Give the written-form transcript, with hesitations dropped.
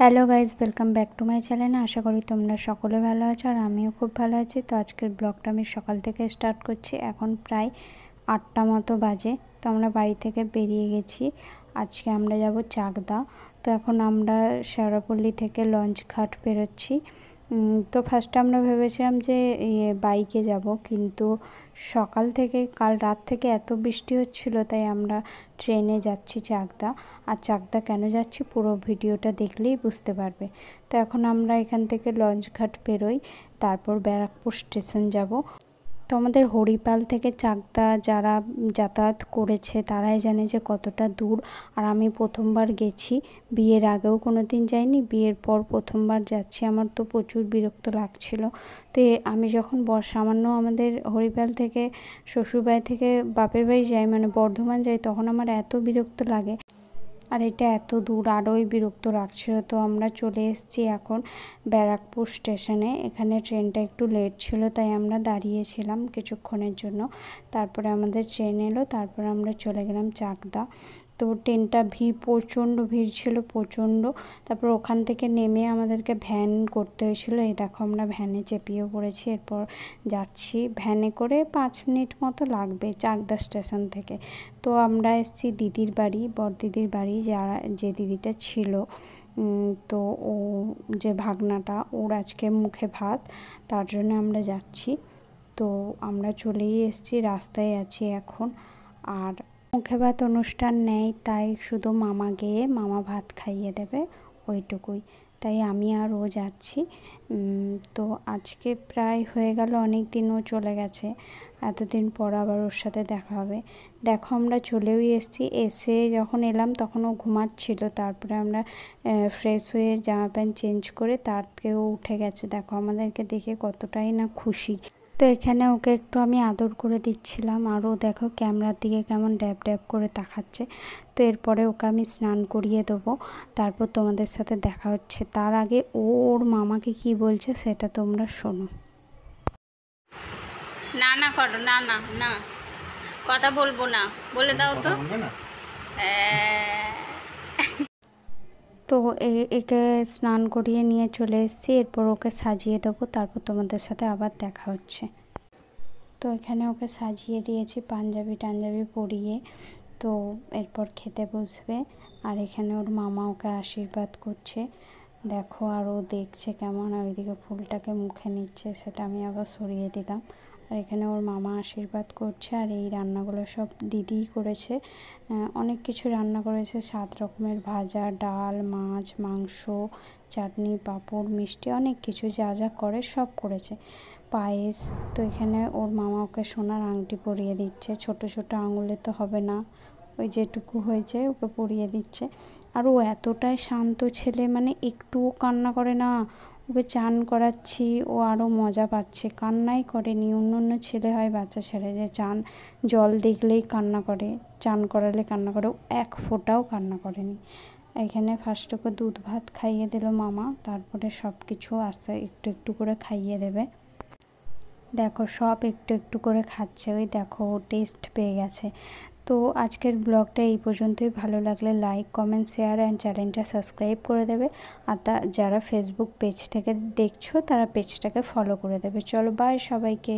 Hello guys, welcome back to my channel. আশা করি তোমরা সকলে ভালো আছো আর আমিও খুব ভালো আছি। তো আজকের ব্লগটা আমি সকাল থেকে স্টার্ট করছি। এখন প্রায় 8টা মতো বাজে। তো আমরা বাড়ি থেকে বেরিয়ে গেছি। আজকে আমরা যাব চাকদা। তো এখন আমরা শেওড়াপল্লী থেকে লঞ্চ ঘাট বেরোচ্ছি। তো ফার্স্টে আমরা ভেবেছিলাম যে বাইকে যাব, কিন্তু সকাল থেকে কাল রাত থেকে এত বৃষ্টি হচ্ছিল, তাই আমরা ট্রেনে যাচ্ছি চাকদা। আর চাকদা কেন যাচ্ছি পুরো ভিডিওটা দেখলেই বুঝতে পারবে। তো এখন আমরা এখান থেকে লঞ্চ ঘাট বেরোই, তারপর ব্যারাকপুর স্টেশন যাব। তো আমাদের হরিপাল থেকে চাকদা যারা যাতায়াত করেছে তারাই জানে যে কতটা দূর। আর আমি প্রথমবার গেছি, বিয়ের আগেও কোনো দিন যাইনি, বিয়ের পর প্রথমবার যাচ্ছি। আমার তো প্রচুর বিরক্ত লাগছিল। তো আমি যখন সামান্য আমাদের হরিপাল থেকে শ্বশুরবাড়ি থেকে বাপের বাড়ি যাই, মানে বর্ধমান যাই, তখন আমার এত বিরক্ত লাগে, আর এটা এত দূর আরোই বিরক্ত লাগছিল। তো আমরা চলে এসেছি এখন ব্যারাকপুর স্টেশনে। এখানে ট্রেনটা একটু লেট ছিল, তাই আমরা দাঁড়িয়েছিলাম কিছুক্ষণের জন্য। তারপরে আমাদের ট্রেন এলো, তারপরে আমরা চলে গেলাম চাকদা। তো ট্রেনটা প্রচণ্ড ভিড় ছিল, প্রচণ্ড। তারপর ওখান থেকে নেমে আমাদেরকে ভ্যান করতে হয়েছিল। এই দেখো আমরা ভ্যানে চেপিয়েও পড়েছি। এরপর যাচ্ছি ভ্যানে করে, 5 মিনিট মতো লাগবে চাকদা স্টেশন থেকে। তো আমরা এসেছি দিদির বাড়ি, বড়দিদির বাড়ি, যে দিদিটা ছিল। তো ও যে ভাগনাটা, ওর আজকে মুখে ভাত, তার জন্য আমরা যাচ্ছি। তো আমরা চলেই এসেছি, রাস্তায় আছি এখন। আর মুখে ভাত অনুষ্ঠান নেই, তাই শুধু মামা গিয়ে মামা ভাত খাইয়ে দেবে, ওইটুকুই। তাই আমি আর ও যাচ্ছি। তো আজকে প্রায় হয়ে গেল, অনেক দিনও চলে গেছে, এতদিন পর আবার ওর সাথে দেখা হবে। দেখো আমরা চলেও এসেছি। এসে যখন এলাম তখন ও ঘুমাচ্ছিল। তারপরে আমরা ফ্রেশ হয়ে জামা প্যান্ট চেঞ্জ করে তারকেও উঠে গেছে। দেখো আমাদেরকে দেখে কতটাই না খুশি। তো এখানে ওকে একটু আমি আদর করে দিচ্ছিলাম, আর ও দেখো ক্যামেরার দিকে কেমন ড্যাব ড্যাব করে তাকাচ্ছে। তো এরপরে ওকে আমি স্নান করিয়ে দেবো, তারপর তোমাদের সাথে দেখা হচ্ছে। তার আগে ওর মামাকে কি বলছে সেটা তোমরা শোনো। না না করো, না না না, কথা বলবো না, বলে দাও তো। তো একে স্নান করিয়ে নিয়ে চলে এসেছি। এরপর ওকে সাজিয়ে দেবো, তারপর তোমাদের সাথে আবার দেখা হচ্ছে। তো এখানে ওকে সাজিয়ে দিয়েছি পাঞ্জাবি টাঞ্জাবি পরিয়ে। তো এরপর খেতে বসবে, আর এখানে ওর মামা ওকে আশীর্বাদ করছে। দেখো আর ও দেখছে কেমন, আর ওইদিকে ফুলটাকে মুখে নিচ্ছে, সেটা আমি আবার সরিয়ে দিলাম। আর এখানে ওর মামা আশীর্বাদ করছে। আর এই রান্নাগুলো সব দিদিই করেছে, অনেক কিছু রান্না করেছে, 7 রকমের ভাজা, ডাল, মাছ, মাংস, চাটনি, পাঁপড়, মিষ্টি, অনেক কিছু যা যা করে সব করেছে, পায়েস। তো এখানে ওর মামা ওকে সোনার আংটি পরিয়ে দিচ্ছে। ছোট ছোট আঙুলে তো হবে না, ওই যেটুকু হয়েছে ওকে পরিয়ে দিচ্ছে। আর ও এতটাই শান্ত ছেলে, মানে একটুও কান্না করে না। ওকে চান করাচ্ছি, ও আরও মজা পাচ্ছে, কান্নাই করেনি। অন্য অন্য ছেলে হয় বাচ্চা ছেলে যে জল দেখলেই কান্না করে, চান করালে কান্না করে, ও এক ফোঁটাও কান্না করেনি। এখানে ফার্স্ট ওকে দুধ ভাত খাইয়ে দিল মামা, তারপরে সব কিছু আস্তে একটু একটু করে খাইয়ে দেবে। দেখো সব একটু একটু করে খাচ্ছে, ওই দেখো টেস্ট পেয়ে গেছে। তো আজকের ব্লগটা এই পর্যন্তই। ভালো লাগলে লাইক, কমেন্ট, শেয়ার অ্যান্ড চ্যানেলটা সাবস্ক্রাইব করে দেবে। আর যারা ফেসবুক পেজ থেকে দেখছো তারা পেজটাকে ফলো করে দেবে। চলো বাই সবাইকে।